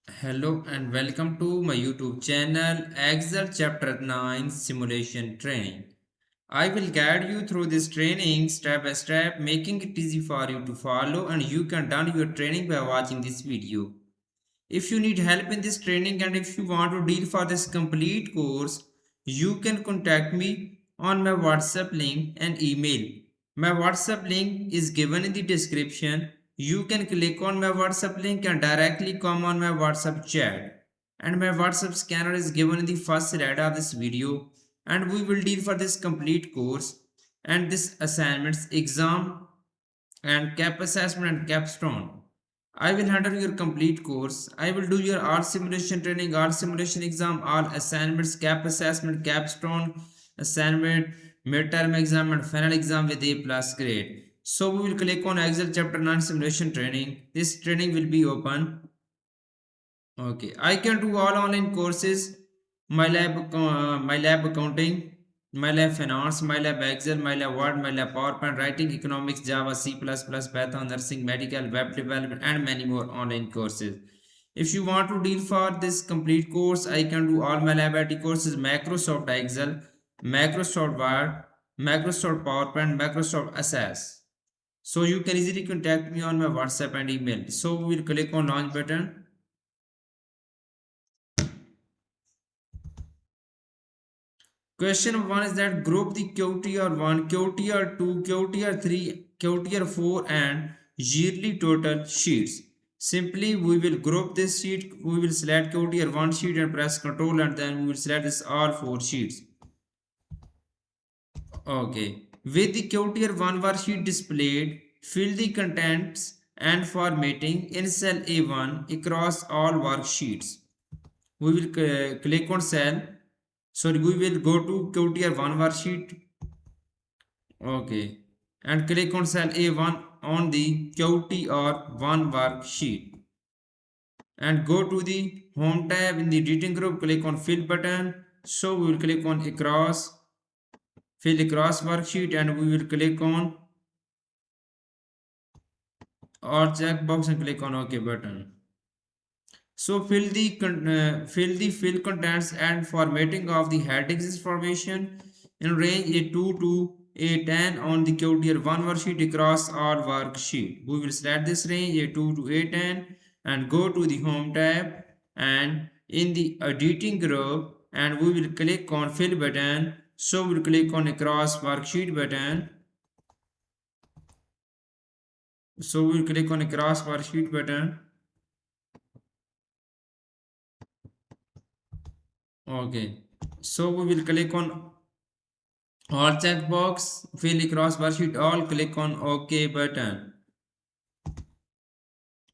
Hello and welcome to my YouTube channel Excel Chapter 9 Simulation Training. I will guide you through this training step by step, making it easy for you to follow, and you can done your training by watching this video. If you need help in this training and if you want to deal for this complete course, you can contact me on my WhatsApp link and email. My WhatsApp link is given in the description. You can click on my WhatsApp link and directly come on my WhatsApp chat. And my WhatsApp scanner is given in the first slide of this video. And we will deal for this complete course and this assignments, exam and cap assessment and capstone. I will handle your complete course. I will do your all simulation training, all simulation exam, all assignments, cap assessment, capstone, assignment, midterm exam, and final exam with A plus grade. So we will click on Excel chapter 9 simulation training. This training will be open. Okay, I can do all online courses. My lab accounting, my lab finance, my lab Excel, my lab Word, my lab PowerPoint, writing, economics, Java, C++, Python, nursing, medical, web development, and many more online courses. If you want to deal for this complete course, I can do all my lab IT courses: Microsoft Excel, Microsoft Word, Microsoft PowerPoint, Microsoft Access. So you can easily contact me on my WhatsApp and email. So we will click on launch button. Question 1 is that group the QTR 1, QTR 2, QTR 3, QTR 4 and yearly total sheets. Simply we will group this sheet, we will select QTR 1 sheet and press Ctrl and then we will select this all 4 sheets. Okay. With the QTR 1 worksheet displayed, fill the contents and formatting in cell A1 across all worksheets. We will click on cell. So we will go to QTR 1 worksheet. Okay. And click on cell A1 on the QTR1 worksheet. And go to the home tab in the editing group. Click on fill button. So we will click on across, fill across worksheet and we will click on or checkbox and click on OK button. So fill the fill contents and formatting of the headings information in range A2 to A10 on the QTR 1 worksheet across all worksheet. We will select this range A2 to A10 and go to the home tab and in the editing group and we will click on fill button. So we will click on across worksheet button. So we will click on across worksheet button. Okay. So we will click on all checkbox, fill across worksheet all, click on OK button.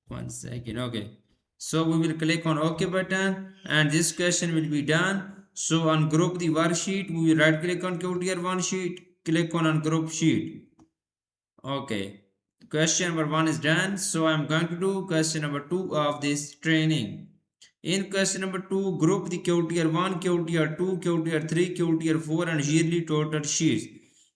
1 second. Okay. So we will click on OK button and this question will be done. So ungroup the worksheet, we will right click on QTR 1 sheet, click on ungroup sheet. Okay. Question number 1 is done. So I'm going to do question number 2 of this training. In question number 2, group the QTR 1, QTR 2, QTR 3, QTR 4 and yearly total sheets.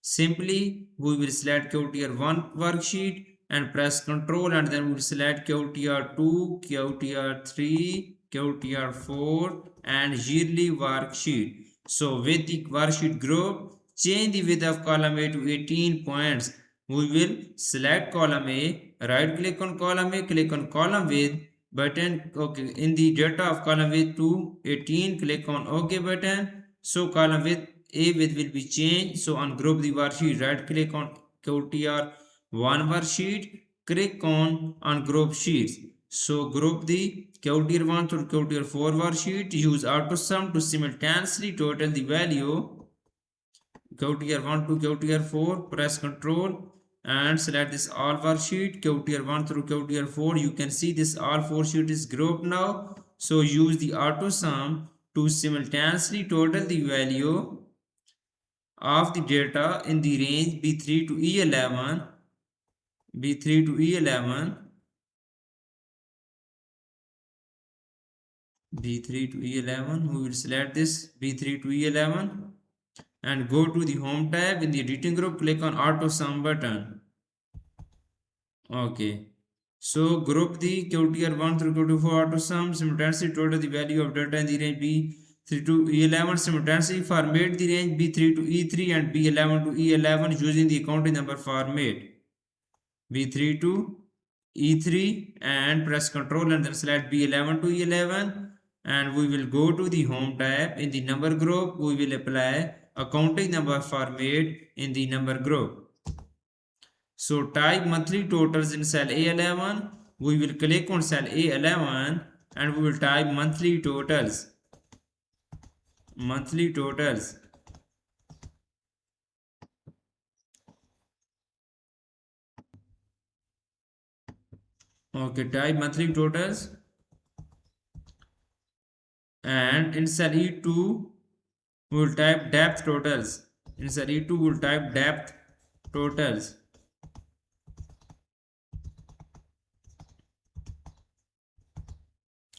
Simply, we will select QTR 1 worksheet and press Ctrl and then we will select QTR 2, QTR 3, QTR 4 and yearly worksheet. So with the worksheet group, change the width of column A to 18 points. We will select column A, right click on column A, click on column width button. Okay, in the data of column width to 18, click on OK button. So column width A width will be changed. So on group the worksheet, right click on QTR 1 worksheet, click on group sheets. So group the QTR 1 to QTR 4 worksheet, use auto sum to simultaneously total the value QTR 1 to QTR 4, press Ctrl and select this all worksheet QTR 1 through QTR 4. You can see this all 4 sheet is grouped now. So use the auto sum to simultaneously total the value of the data in the range B3 to E11, B3 to E11, B3 to E11. We will select this B3 to E11 and go to the home tab. In the editing group, click on auto sum button. Okay. So group the QTR1 through QTR4 auto sum simultaneously total the value of delta in the range B3 to E11 simultaneously format the range B3 to E3 and B11 to E11 using the counting number format B3 to E3 and press Ctrl and then select B11 to E11, and we will go to the home tab. In the number group we will apply a counting number format in the number group. So type monthly totals in cell A11. We will click on cell A11 and we will type monthly totals. Monthly totals. Okay, type monthly totals. And in cell E2 we will type depth totals. In cell E2 we will type depth totals.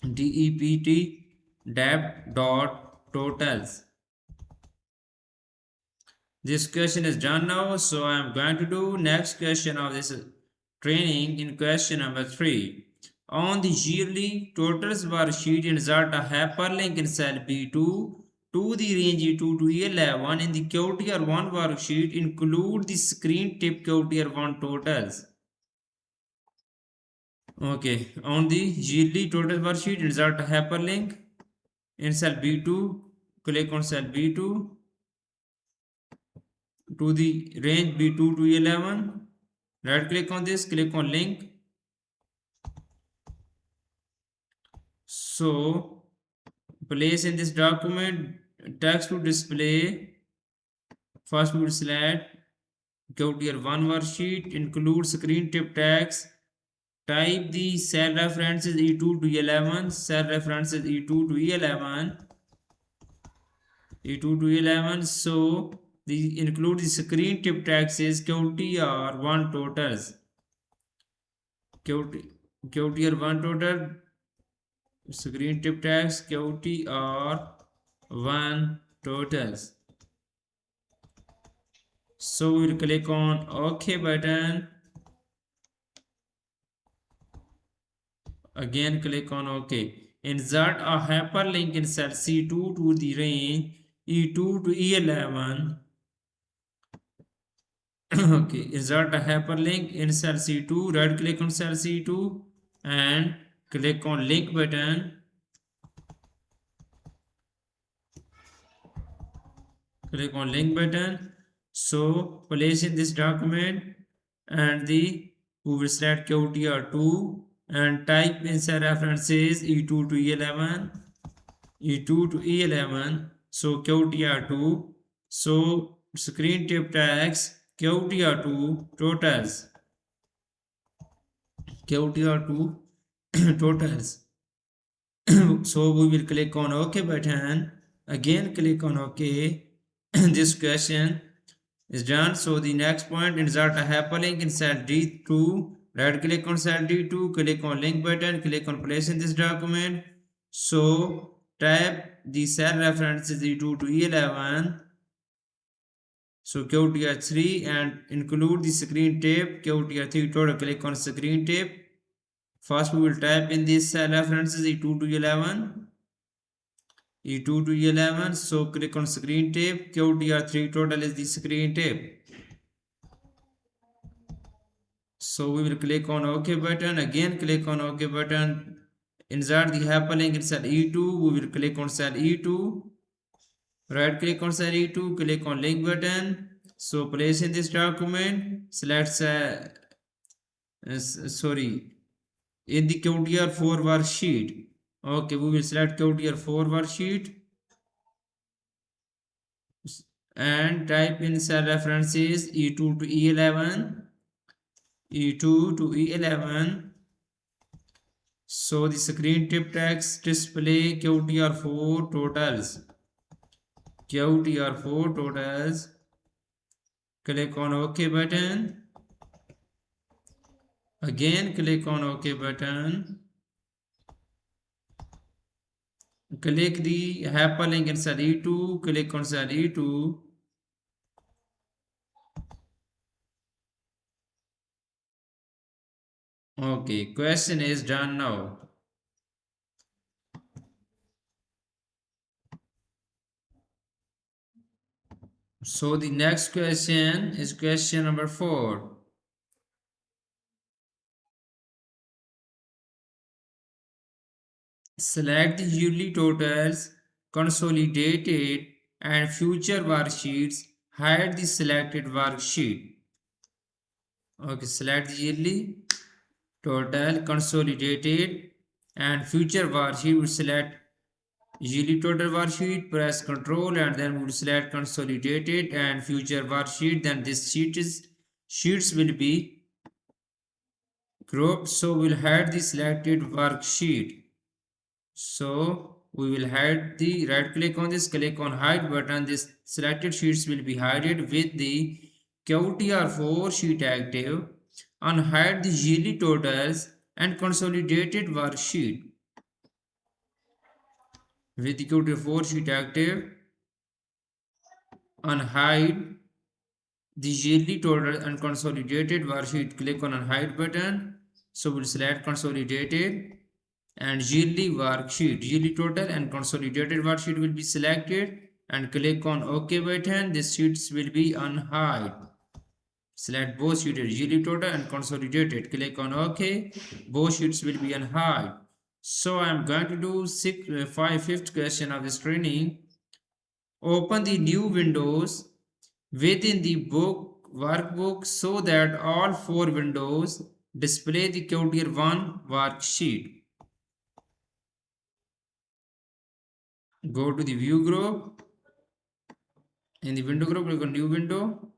DEPT depth dot totals. This question is done now, so I am going to do next question of this training in question number 3. On the yearly totals worksheet, insert a hyperlink in cell B2 to the range E2 to E11 in the QTR1 worksheet. Include the screen tip QTR1 totals. Okay, on the yearly total worksheet, insert a hyperlink in cell B2. Click on cell B2 to the range B2 to E11. Right click on this, click on link. So place in this document text to display. First we will select QTR1 worksheet, include screen tip text. Type the cell references E2 to E11, cell references E2 to E11, E2 to E11. So the include the screen tip text is QTR1 totals. QTR1 total screen tip text QTR1 totals. So we'll click on OK button. Again click on OK. Insert a hyperlink in cell C2 to the range E2 to E11. Okay, insert a hyperlink in cell C2. Right click on cell C2 and click on link button. Click on link button. So place in this document and we will select QTR2 and type in cell references E2 to E11, E2 to E11. So QTR2. So screen tip text QTR2 totals. QTR2 totals. So we will click on OK button. Again click on OK. This question is done. So the next point, insert a hyperlink in cell D2. Right click on cell D2, click on link button, click on place in this document. So type the cell references E2 to E11. So QTR3 and include the screen tip QTR3 total. Click on screen tip. First we will type in this cell references E2 to E11. E2 to E11. So click on screen tip. QTR3 total is the screen tip. So we will click on OK button. Again click on OK button. Insert the hyperlink in cell E2. We will click on cell E2. Right click on cell E2. Click on link button. So place in this document. Select sorry, in the QTR4 worksheet. Okay, we will select QTR4 worksheet and type in cell references E2 to E11. E2 to E11. So the screen tip text display QTR4 totals. QTR4 totals. Click on OK button. Again click on OK button. Click the hyperlink in cell E2. Click on cell E2. Okay, question is done now. So the next question is question number 4. Select the yearly totals, consolidated and future worksheets. Hide the selected worksheet. Okay, select the yearly total, consolidated and future worksheet. We select yearly total worksheet, press Control and then we will select consolidated and future worksheet. Then this sheets will be grouped. So we'll hide the selected worksheet. So we will hide the right click on this, click on hide button. This selected sheets will be hidden with the QTR4 sheet active. Unhide the yearly totals and consolidated worksheet. With the QTR4 sheet active, unhide the yearly total and consolidated worksheet. Click on unhide button. So we'll select consolidated and yearly worksheet. Yearly total and consolidated worksheet will be selected and click on OK button. These sheets will be unhide. Select both sheets, yearly total and consolidated. Click on OK. Both sheets will be unhide. So I am going to do fifth question of this training. Open the new windows within the book workbook so that all 4 windows display the QTR 1 worksheet. Go to the view group. In the window group, click on new window.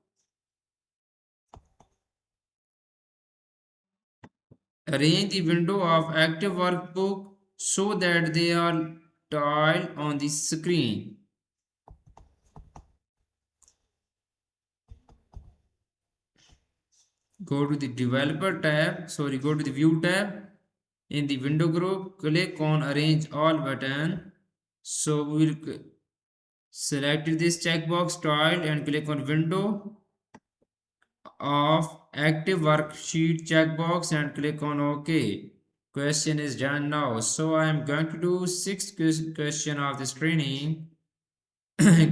Arrange the window of active workbook so that they are tiled on the screen. Go to the developer tab, go to the view tab. In the window group, click on arrange all button. So we will select this checkbox tiled and click on window of active worksheet checkbox and click on OK. Question is done now. So I am going to do sixth question of this training.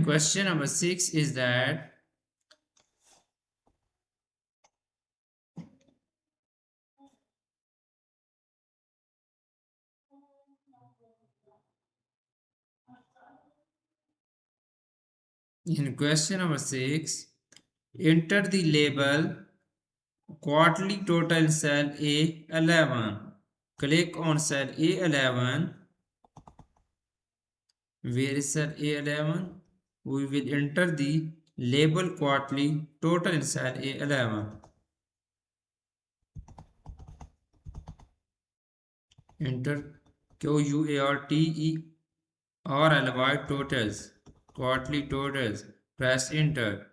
Question number 6 is that in question number 6, enter the label quarterly total in cell A11. Click on cell A11. Where is cell A11? We will enter the label quarterly total in cell A11. Enter QUARTERLY totals, quarterly totals. Press enter.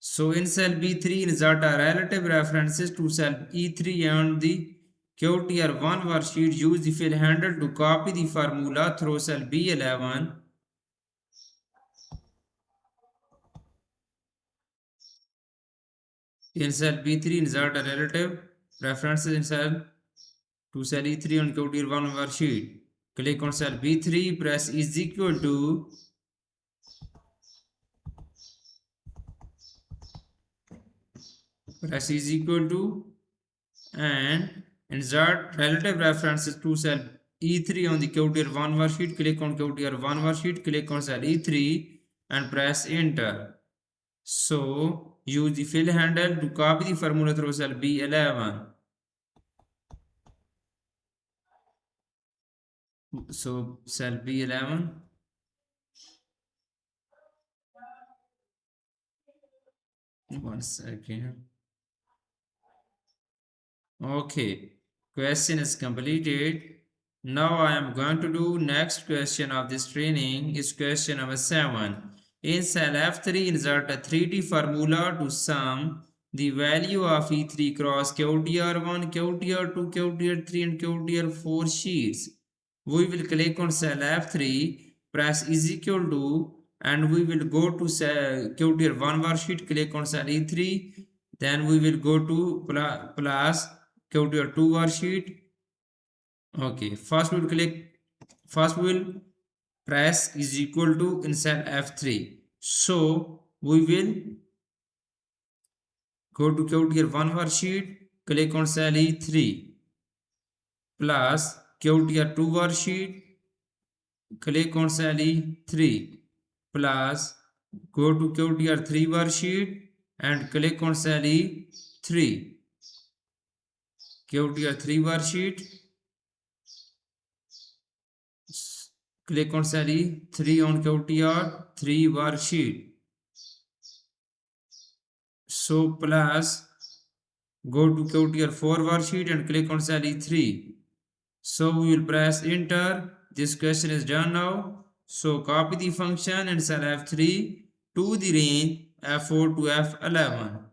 So in cell B3, insert a relative references to cell E3 and the QTR1 worksheet. Use the fill handle to copy the formula through cell B11. In cell B3, insert a relative references in cell to cell E3 on QTR1 worksheet. Click on cell B3, press is equal to and insert relative references to cell E3 on the QTR1 worksheet. Click on QTR1 worksheet, click on cell E3 and press enter. So use the fill handle to copy the formula through cell B11. So cell B11. One second. Okay, question is completed. Now I am going to do next question of this training is question number 7. In cell F3, insert a 3D formula to sum the value of E3 cross QTR1, QTR2, QTR3 and QTR4 sheets. We will click on cell F3, press is equal to and we will go to cell QTR1 worksheet, click on cell E3, then we will go to plus go to your 2 worksheet. Okay, first we will press is equal to in cell F3. So we will go to tier 1 worksheet, click on cell E3 plus tier 2 worksheet, click on cell E3 plus go to tier 3 worksheet and click on cell E3. tier 3 worksheet, click on cell E3 on tier 3 worksheet. So plus go to tier 4 worksheet and click on cell E3. So we will press enter. This question is done now. So copy the function and cell F3 to the range F4 to F11.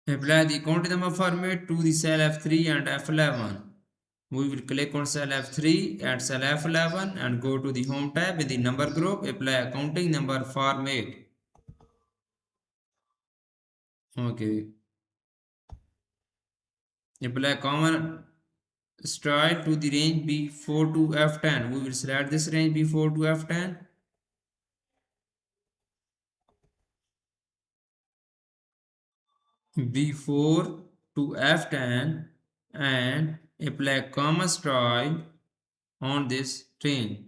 Apply the count number format to the cell F3 and F11. We will click on cell F3 and cell F11 and go to the home tab in the number group. Apply accounting number format. Okay. Apply common style to the range B4 to F10. We will select this range B4 to F10. B4 to F10 and apply comma style on this range.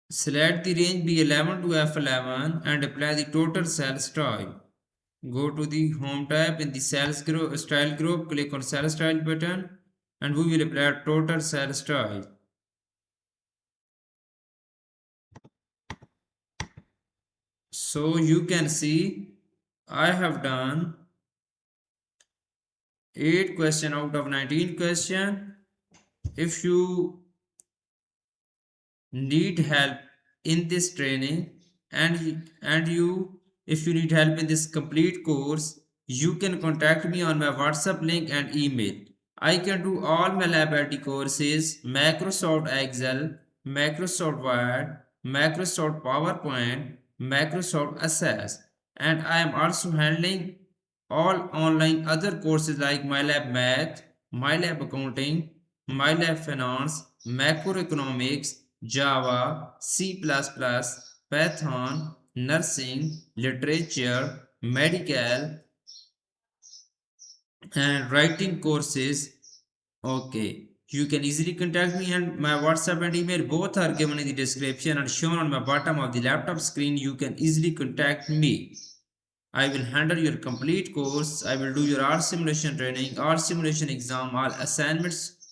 Select the range B11 to F11 and apply the total cell style. Go to the home tab in the style group, click on cell style button and we will apply total cell style. So you can see I have done 8 question out of 19 question. If you need help in this training and you if you need help in this complete course, you can contact me on my WhatsApp link and email. I can do all my lab IT courses, Microsoft Excel, Microsoft Word, Microsoft PowerPoint, Microsoft Access, and I am also handling all online other courses like MyLab Math, MyLab Accounting, MyLab Finance, Macroeconomics, Java, C++, Python, Nursing, Literature, Medical, and Writing courses. Okay, you can easily contact me and my WhatsApp and email both are given in the description and shown on my bottom of the laptop screen. You can easily contact me. I will handle your complete course. I will do your all simulation training, all simulation exam, all assignments